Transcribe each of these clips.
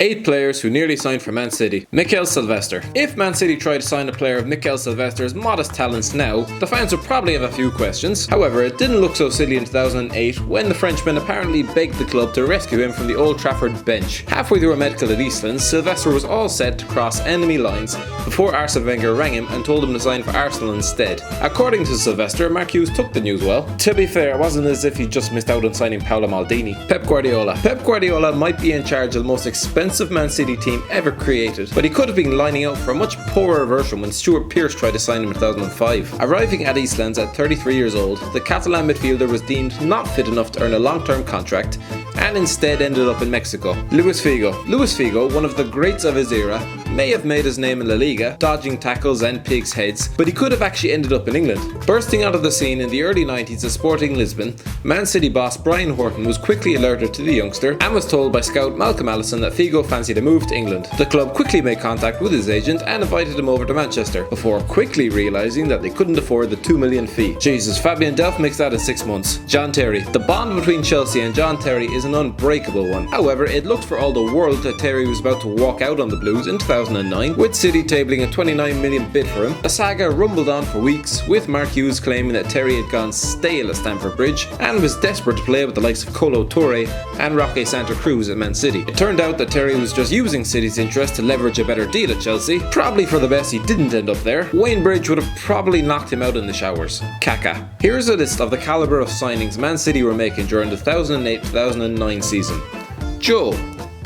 8 players who nearly signed for Man City. MIKAEL Silvestre. If Man City tried to sign a player of MIKAEL Silvestre's modest talents now, the fans would probably have a few questions. However, it didn't look so silly in 2008 when the Frenchman apparently begged the club to rescue him from the Old Trafford bench. Halfway through a medical at Eastlands, Silvestre was all set to cross enemy lines before Arsene Wenger rang him and told him to sign for Arsenal instead. According to Silvestre, Mark Hughes took the news well. To be fair, it wasn't as if he just missed out on signing Paolo Maldini. Pep Guardiola. Pep Guardiola might be in charge of the most expensive Man City team ever created, but he could have been lining up for a much poorer version when Stuart Pearce tried to sign him in 2005. Arriving at Eastlands at 33 years old, the Catalan midfielder was deemed not fit enough to earn a long-term contract and instead ended up in Mexico. Luis Figo, one of the greats of his era, may have made his name in La Liga, dodging tackles and pigs' heads, but he could have actually ended up in England. Bursting out of the scene in the early 90s at Sporting Lisbon, Man City boss Brian Horton was quickly alerted to the youngster and was told by scout Malcolm Allison that Figo fancied a move to England. The club quickly made contact with his agent and invited him over to Manchester, before quickly realising that they couldn't afford the $2 million fee. Jesus, Fabian Delph makes that in 6 months. John Terry. The bond between Chelsea and John Terry is an unbreakable one. However, it looked for all the world that Terry was about to walk out on the Blues in 2009, with City tabling a $29 million bid for him. The saga rumbled on for weeks, with Mark Hughes claiming that Terry had gone stale at Stamford Bridge and was desperate to play with the likes of Colo Touré and Roque Santa Cruz at Man City. It turned out that Terry was just using City's interest to leverage a better deal at Chelsea. Probably for the best he didn't end up there. Wayne Bridge would have probably knocked him out in the showers. Kaka. Here's a list of the calibre of signings Man City were making during the 2008-2009 season. Joe,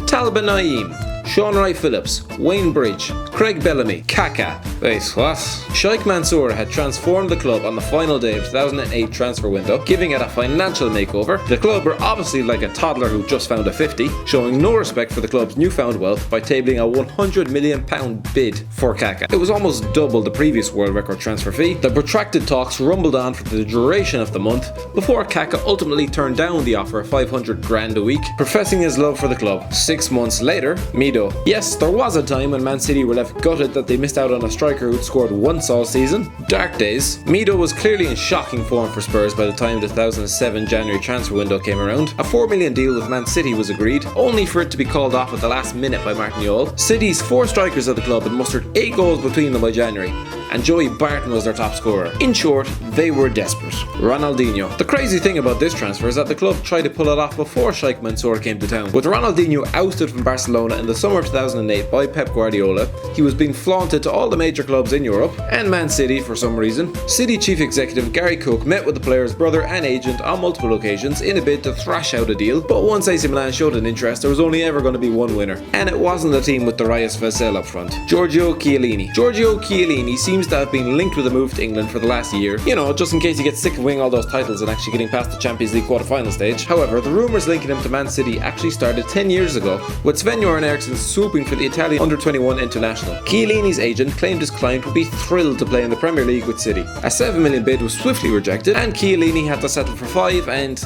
Talbot Naeem, Sean Wright-Phillips, Wayne Bridge, Craig Bellamy, Kaka. Wait, what? Sheikh Mansour had transformed the club on the final day of the 2008 transfer window, giving it a financial makeover. The club were obviously like a toddler who just found a 50, showing no respect for the club's newfound wealth by tabling a £100 million bid for Kaka. It was almost double the previous world record transfer fee. The protracted talks rumbled on for the duration of the month before Kaka ultimately turned down the offer of $500,000 a week, professing his love for the club. 6 months later, Mido. Yes, there was a time when Man City were left gutted that they missed out on a striker who'd scored once all season. Dark days. Mido was clearly in shocking form for Spurs by the time the 2007 January transfer window came around. A $4 million deal with Man City was agreed, only for it to be called off at the last minute by Martin Jol. City's 4 strikers of the club had mustered 8 goals between them by January, and Joey Barton was their top scorer. In short, they were desperate. Ronaldinho. The crazy thing about this transfer is that the club tried to pull it off before Sheikh Mansour came to town. With Ronaldinho ousted from Barcelona in the summer of 2008 by Pep Guardiola, he was being flaunted to all the major clubs in Europe, and Man City for some reason. City chief executive Gary Cook met with the player's brother and agent on multiple occasions in a bid to thrash out a deal, but once AC Milan showed an interest, there was only ever going to be one winner, and it wasn't the team with Darius Vassell up front. Giorgio Chiellini. Giorgio Chiellini seems to have been linked with a move to England for the last year, just in case he gets sick of winning all those titles and actually getting past the Champions League quarter-final stage. However, the rumours linking him to Man City actually started 10 years ago, with Sven-Göran Eriksson swooping for the Italian under-21 international. Chiellini's agent claimed his client would be thrilled to play in the Premier League with City. A $7 million bid was swiftly rejected, and Chiellini had to settle for 5 and,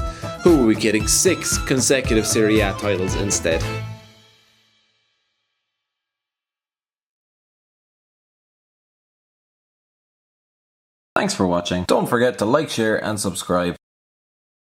who are we kidding, 6 consecutive Serie A titles instead. Thanks for watching. Don't forget to like, share and subscribe.